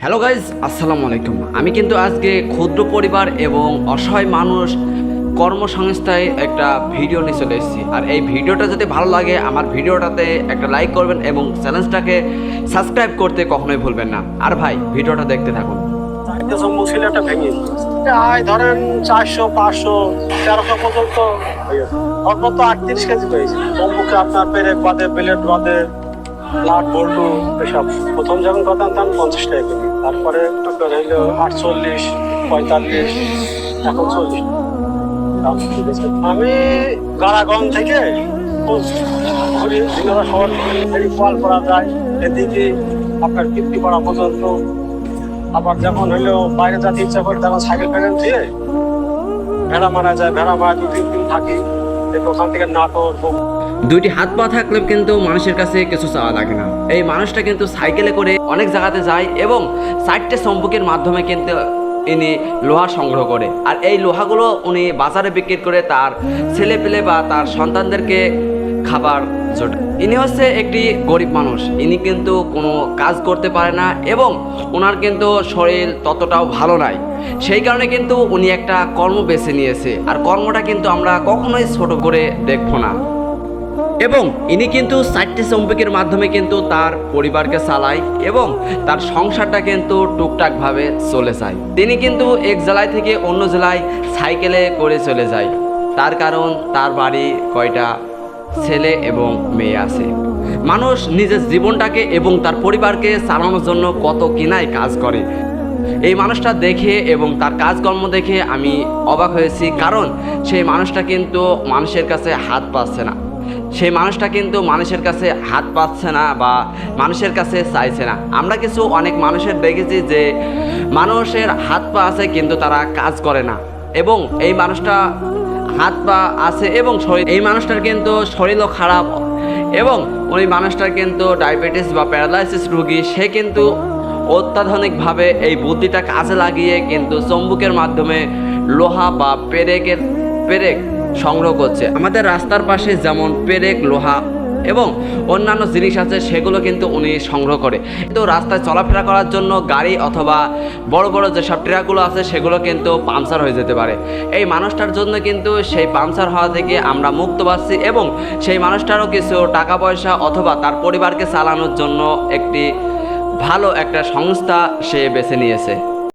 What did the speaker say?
Hello guys, আসসালামু আলাইকুম। আমি কিন্তু আজকে ক্ষুদ্র পরিবার এবং অসহায় মানুষ কর্মসংস্থায় একটা ভিডিও নিয়ে চলে এসেছি। আর এই ভিডিওটা যদি ভালো লাগে আমার ভিডিওটাতে একটা লাইক করবেন এবং চ্যানেলটাকে সাবস্ক্রাইব করতে কখনোই ভুলবেন না। আর ভাই, ভিডিওটা দেখতে থাকুন। সিলেটটা ভেঙে আয় ধরেন 400, 500, 1300 পর্যন্ত সর্বোচ্চ 38 কেজি পেয়েছে। তম্বুকে আপনার পেরেক বাদে, প্লেট বাদে, লাট বল্টু এসব প্রথম যখন কথা তখন 50 টাকা কেজি, তারপরে আপনার হইলো 48, 45, এখন 40। আমি গাড়াগঞ্জ থেকে ঘুরি, দিনরা শহর ফল করা যায় এদিকে আপনার কীর্তিপাড়া পর্যন্ত। আবার যখন হইলো বাইরে যাতে ইচ্ছা করে তখন সাইকেল ফেলেন দিয়ে ভেড়া মারা যায়, ভেড়া মারা 2-3 দিন থাকি, ওখান থেকে নাটোর। দুইটি হাত পা থাকলে কিন্তু মানুষের কাছে কিছু চাওয়া লাগে না। এই মানুষটা কিন্তু সাইকেলে করে অনেক জায়গাতে যায় এবং 4টে সম্পর্কের মাধ্যমে কিন্তু ইনি লোহা সংগ্রহ করে। আর এই লোহাগুলো উনি বাজারে বিক্রি করে তার ছেলে পেলে বা তার সন্তানদেরকে খাবার জোটে। ইনি হচ্ছে একটি গরিব মানুষ। ইনি কিন্তু কোনো কাজ করতে পারে না এবং ওনার কিন্তু শরীর ততটাও ভালো নাই। সেই কারণে কিন্তু উনি একটা কর্ম বেছে নিয়েছে। আর কর্মটা কিন্তু আমরা কখনোই ছোট করে দেখবো না। এবং ইনি কিন্তু 4টে সম্পর্কের মাধ্যমে কিন্তু তার পরিবারকে চালায় এবং তার সংসারটা কিন্তু টুকটাকভাবে চলে যায়। তিনি কিন্তু এক জেলায় থেকে অন্য জেলায় সাইকেলে করে চলে যায়। তার কারণ তার বাড়ি কয়টা ছেলে এবং মেয়ে আছে। মানুষ নিজের জীবনটাকে এবং তার পরিবারকে চালানোর জন্য কত কিনাই কাজ করে। এই মানুষটা দেখে এবং তার কাজকর্ম দেখে আমি অবাক হয়েছি, কারণ সেই মানুষটা কিন্তু মানুষের কাছে হাত পাচ্ছে না। সেই মানুষটা কিন্তু মানুষের কাছে হাত পাচ্ছে না বা মানুষের কাছে চাইছে না। আমরা কিছু অনেক মানুষের দেখেছি যে মানুষের হাত পা আছে কিন্তু তারা কাজ করে না, এবং এই মানুষটা হাত পা আছে এবং এই মানুষটার কিন্তু শরীরও খারাপ এবং ওই মানুষটার কিন্তু ডায়াবেটিস বা প্যারালাইসিস রোগী। সে কিন্তু অত্যাধুনিকভাবে এই বুদ্ধিটা কাজে লাগিয়ে কিন্তু চম্বুকের মাধ্যমে লোহা বা পেরেক সংগ্রহ করছে। আমাদের রাস্তার পাশে যেমন পেরেক, লোহা এবং অন্যান্য জিনিস আছে, সেগুলো কিন্তু উনি সংগ্রহ করে। কিন্তু রাস্তায় চলাফেরা করার জন্য গাড়ি অথবা বড় বড় যেসব ট্রাকগুলো আছে সেগুলো কিন্তু পাংচার হয়ে যেতে পারে। এই মানুষটার জন্য কিন্তু সেই পাংচার হওয়া থেকে আমরা মুক্ত পাচ্ছি এবং সেই মানুষটারও কিছু টাকা পয়সা অথবা তার পরিবারকে চালানোর জন্য একটি ভালো একটা সংস্থা সে বেছে নিয়েছে।